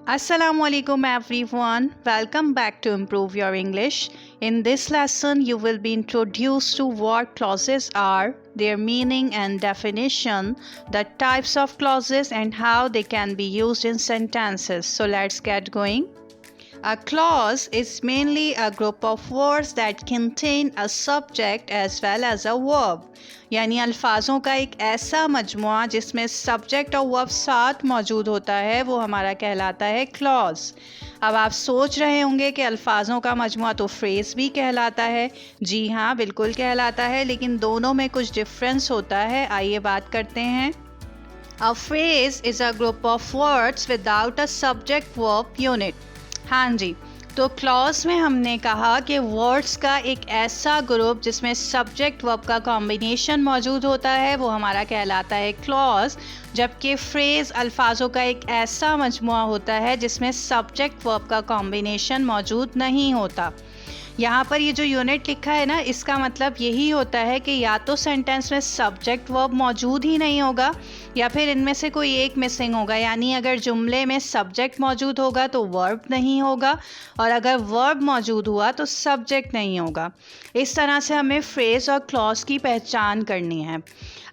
Assalamualaikum everyone. Welcome back to Improve Your English. In this lesson, you will be introduced to what clauses are, their meaning and definition, the types of clauses and how they can be used in sentences. So let's get going. A clause is mainly a group of words that contain a subject as well as a verb. यानी अल्फाजों का एक ऐसा मजमुआ जिसमें subject और verb साथ मौजूद होता है वो हमारा कहलाता है क्लॉज। अब आप सोच रहे होंगे कि अल्फाजों का मजमुआ तो फ्रेज़ भी कहलाता है। जी हाँ, बिल्कुल कहलाता है, लेकिन दोनों में कुछ डिफरेंस होता है। आइए बात करते हैं। A phrase is a group of words without a subject verb unit. हाँ जी, तो क्लॉज में हमने कहा कि वर्ड्स का एक ऐसा ग्रुप जिसमें सब्जेक्ट वर्ब का कॉम्बिनेशन मौजूद होता है वो हमारा कहलाता है क्लॉज, जबकि फ्रेज़ अल्फाजों का एक ऐसा मजमुआ होता है जिसमें सब्जेक्ट वर्ब का कॉम्बिनेशन मौजूद नहीं होता। यहाँ पर ये जो यूनिट लिखा है ना, इसका मतलब यही होता है कि या तो सेंटेंस में सब्जेक्ट वर्ब मौजूद ही नहीं होगा या फिर इनमें से कोई एक मिसिंग होगा। यानी अगर जुमले में सब्जेक्ट मौजूद होगा तो वर्ब नहीं होगा, और अगर वर्ब मौजूद हुआ तो सब्जेक्ट नहीं होगा। इस तरह से हमें फ्रेज़ और क्लॉज की पहचान करनी है।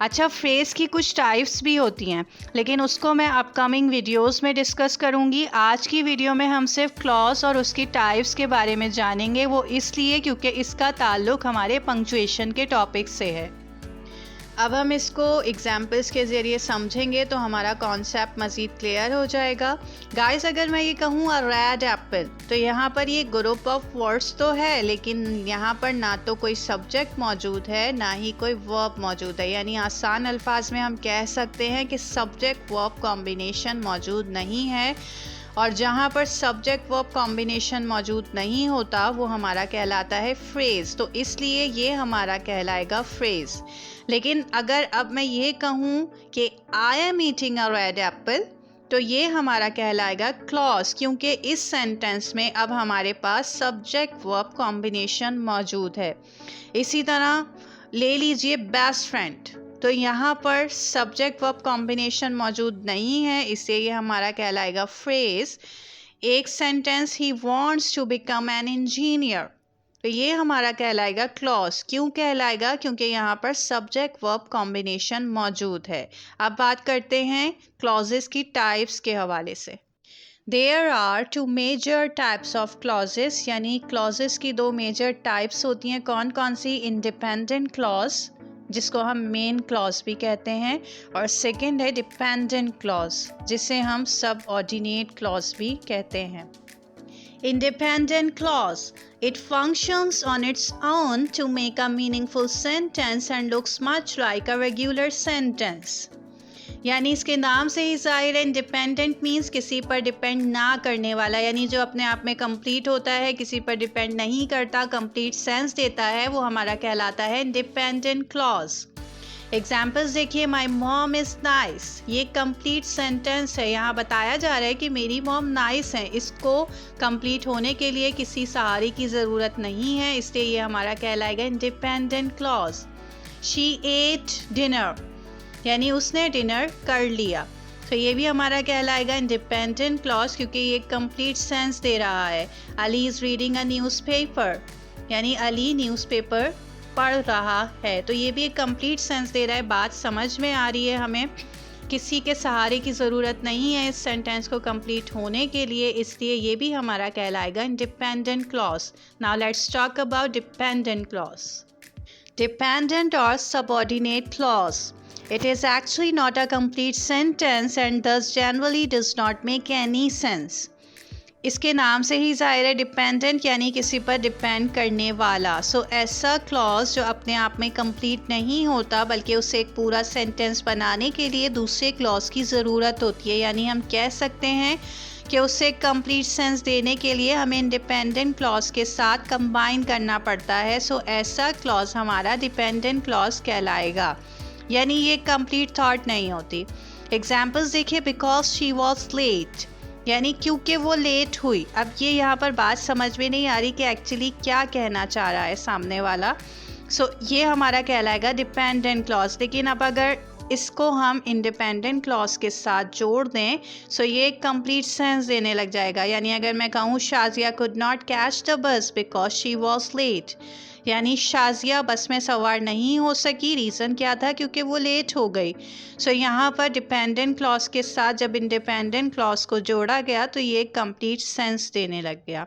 अच्छा, फ्रेज़ की कुछ टाइप्स भी होती हैं, लेकिन उसको मैं अपकमिंग वीडियोस में डिस्कस करूँगी। आज की वीडियो में हम सिर्फ क्लॉज और उसकी टाइप्स के बारे में जानेंगे, वो इसलिए क्योंकि इसका ताल्लुक़ हमारे पंक्चुएशन के टॉपिक से है। अब हम इसको एग्जाम्पल्स के ज़रिए समझेंगे तो हमारा कॉन्सेप्ट मज़ीद क्लियर हो जाएगा। गाइस, अगर मैं ये कहूँ अ रेड एप्पल, तो यहाँ पर ये ग्रुप ऑफ वर्ड्स तो है, लेकिन यहाँ पर ना तो कोई सब्जेक्ट मौजूद है ना ही कोई वर्ब मौजूद है। यानी आसान अल्फाज में हम कह सकते हैं कि सब्जेक्ट वर्ब कॉम्बिनेशन मौजूद नहीं है, और जहाँ पर सब्जेक्ट वर्ब कॉम्बिनेशन मौजूद नहीं होता वो हमारा कहलाता है फ्रेज़। तो इसलिए ये हमारा कहलाएगा फ्रेज़। लेकिन अगर अब मैं ये कहूँ कि I am eating a red Apple, तो ये हमारा कहलाएगा क्लॉज, क्योंकि इस सेंटेंस में अब हमारे पास सब्जेक्ट वर्ब कॉम्बिनेशन मौजूद है। इसी तरह ले लीजिए बेस्ट फ्रेंड, तो यहाँ पर सब्जेक्ट वर्ब कॉम्बिनेशन मौजूद नहीं है, इससे ये हमारा कहलाएगा फ्रेज़। एक sentence he wants to become an engineer, तो ये हमारा कहलाएगा क्लॉज। क्यों कहलाएगा? क्योंकि यहाँ पर सब्जेक्ट वर्ब कॉम्बिनेशन मौजूद है। अब बात करते हैं क्लॉजेस की टाइप्स के हवाले से। There are two major types of clauses, यानी क्लॉजेस की दो मेजर टाइप्स होती हैं। कौन कौन सी? इंडिपेंडेंट क्लॉज, जिसको हम मेन क्लॉज भी कहते हैं, और सेकंड है डिपेंडेंट क्लॉज, जिसे हम सबऑर्डिनेट क्लॉज भी कहते हैं। Independent clause. It functions on its own to make a meaningful sentence and looks much like a regular sentence. यानी इसके नाम से ही ज़ाहिर है, इंडिपेंडेंट मीन्स किसी पर डिपेंड ना करने वाला, यानी जो अपने आप में कंप्लीट होता है, किसी पर डिपेंड नहीं करता, कंप्लीट सेंस देता है, वो हमारा कहलाता है इंडिपेंडेंट क्लॉज। एग्जाम्पल्स देखिए, माई मॉम इज़ नाइस, ये कंप्लीट सेंटेंस है। यहाँ बताया जा रहा है कि मेरी मॉम नाइस है। इसको कंप्लीट होने के लिए किसी सहारे की ज़रूरत नहीं है, इसलिए ये हमारा कहलाएगा independent clause. She at dinner, यानी उसने डिनर कर लिया, तो ये भी हमारा कहलाएगा इंडिपेंडेंट क्लॉज, क्योंकि ये कंप्लीट सेंस दे रहा है। Ali is reading a newspaper, यानी अली न्यूज़पेपर पढ़ रहा है, तो ये भी एक कंप्लीट सेंस दे रहा है। बात समझ में आ रही है हमें? किसी के सहारे की ज़रूरत नहीं है इस सेंटेंस को कंप्लीट होने के लिए, इसलिए ये भी हमारा कहलाएगा independent clause. Now let's talk about dependent clause. Dependent और subordinate clause. It is actually not a complete sentence and thus generally does not make any sense. इसके नाम से ही ज़ाहिर है, डिपेंडेंट यानी किसी पर डिपेंड करने वाला। सो ऐसा क्लॉज जो अपने आप में कंप्लीट नहीं होता, बल्कि उसे एक पूरा सेंटेंस बनाने के लिए दूसरे क्लॉज की ज़रूरत होती है। यानी हम कह सकते हैं कि उसे कंप्लीट सेंस देने के लिए हमें इंडिपेंडेंट क्लॉज के साथ कंबाइन करना पड़ता है। सो ऐसा क्लॉज हमारा डिपेंडेंट क्लॉज कहलाएगा, यानी ये कंप्लीट थॉट नहीं होती। एग्जाम्पल्स देखिए, बिकॉज शी वॉज लेट, यानी क्योंकि वो लेट हुई। अब ये यहाँ पर बात समझ में नहीं आ रही कि एक्चुअली क्या कहना चाह रहा है सामने वाला। सो ये हमारा कहलाएगा डिपेंडेंट क्लॉज। लेकिन अब अगर इसको हम इंडिपेंडेंट क्लॉज के साथ जोड़ दें सो ये एक कंप्लीट सेंस देने लग जाएगा। यानी अगर मैं कहूँ Shazia could not catch the bus because she was late, यानी शाजिया बस में सवार नहीं हो सकी, रीज़न क्या था, क्योंकि वो लेट हो गई। सो यहाँ पर डिपेंडेंट क्लॉज के साथ जब इंडिपेंडेंट क्लॉज को जोड़ा गया तो ये एक कंप्लीट सेंस देने लग गया।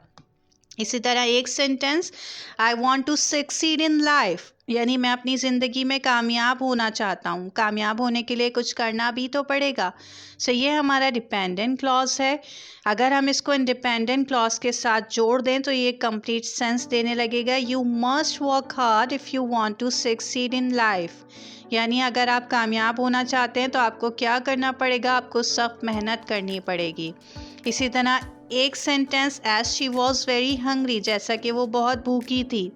इसी तरह एक sentence, I want to succeed in life, यानी मैं अपनी ज़िंदगी में कामयाब होना चाहता हूँ। कामयाब होने के लिए कुछ करना भी तो पड़ेगा। सो ये हमारा डिपेंडेंट क्लॉज है। अगर हम इसको इंडिपेंडेंट क्लॉज के साथ जोड़ दें तो ये कंप्लीट सेंस देने लगेगा। You must work hard if you want to succeed in life, यानी अगर आप कामयाब होना चाहते हैं तो आपको क्या करना पड़ेगा, आपको सख्त मेहनत करनी पड़ेगी। इसी तरह एक sentence, as she was very hungry, जैसा कि वो बहुत भूखी थी,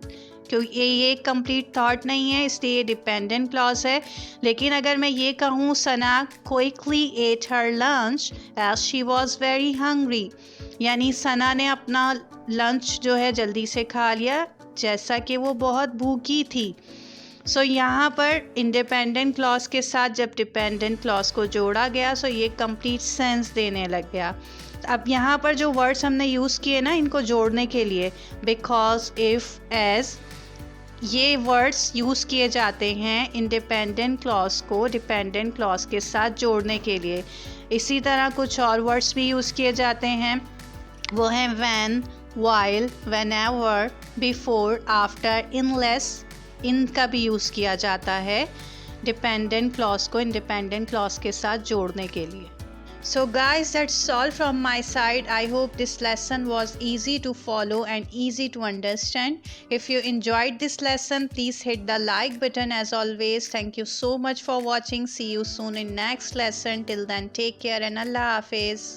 क्योंकि ये एक कंप्लीट थॉट नहीं है इसलिए ये डिपेंडेंट क्लॉज है। लेकिन अगर मैं ये कहूँ Sana quickly ate her lunch as she was very hungry, यानी सना ने अपना लंच जो है जल्दी से खा लिया जैसा कि वो बहुत भूखी थी। सो यहाँ पर इंडिपेंडेंट क्लॉज के साथ जब डिपेंडेंट क्लॉज को जोड़ा गया सो ये कंप्लीट सेंस देने लग गया। अब यहाँ पर जो वर्ड्स हमने यूज़ किए ना इनको जोड़ने के लिए, बिकॉज, इफ़, एज, ये वर्ड्स यूज़ किए जाते हैं इंडिपेंडेंट क्लॉज को डिपेंडेंट क्लॉज के साथ जोड़ने के लिए। इसी तरह कुछ और वर्ड्स भी यूज़ किए जाते हैं, वो हैं when, while, whenever, before, after, unless, इनका भी यूज़ किया जाता है डिपेंडेंट क्लॉज को इंडिपेंडेंट क्लॉज के साथ जोड़ने के लिए। So guys, that's all from my side. I hope this lesson was easy to follow and easy to understand. If you enjoyed this lesson, please hit the like button as always. Thank you so much for watching. See you soon in next lesson. Till then, take care and Allah Hafiz.